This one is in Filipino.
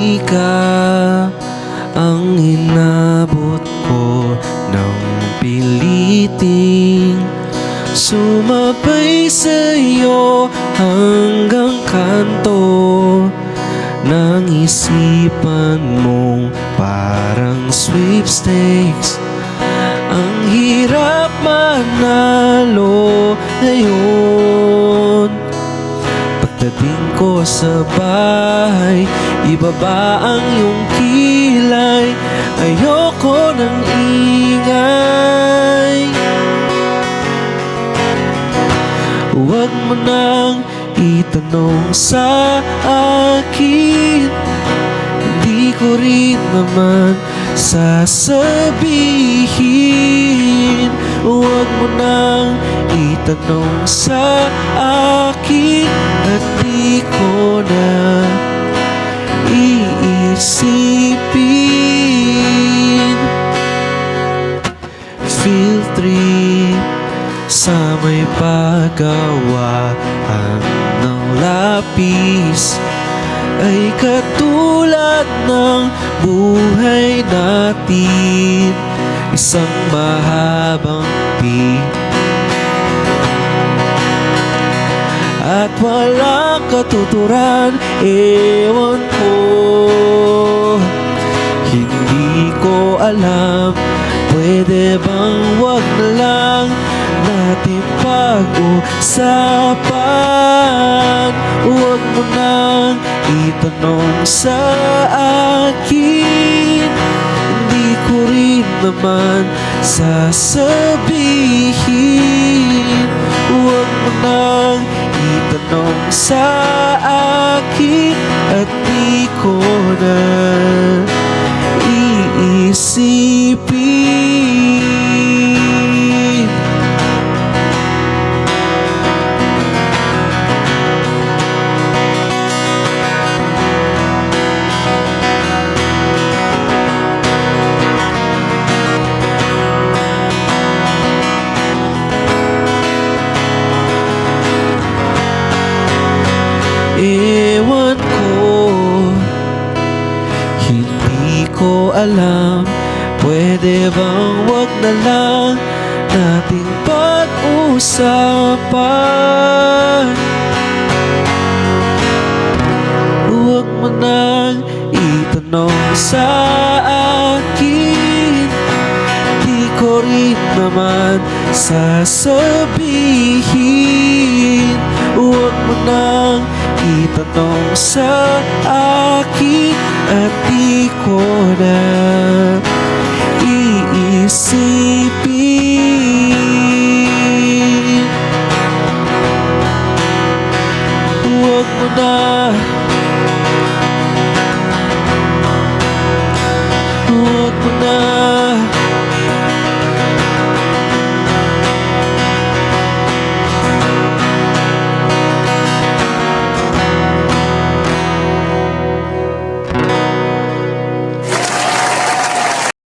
hindi ka ang inabot ko ng piliting sumabay sa'yo hanggang kanto ng isipan mong parang sweepstakes. Ang hirap manalo ngayon. Pagdating ko sa bahay, ibaba ang iyong kilay. Ayoko ng ingay. Huwag mo nang itanong sa akin, hindi ko rin naman sasabihin. Huwag mo nang itanong sa akin at di ko na iisipin. Feel trip sa may paggawaan ng lapis ay katulad ng buhay natin, isang mahabang peak at walang katuturan. Ewan ko, hindi ko alam, pwede bang wag na lang natin pag-usapan? Huwag mo nang itanong sa akin, hindi ko rin naman sasabihin. Huwag mo nang itanong sa akin at di ko na iisipin. Ewan ko, hindi ko alam, pwede bang wag na lang nating pag-usapan? Huwag mo nang itanong sa akin, di ko rin naman sasabihin. Huwag mo nang itanong sa akin at di ko na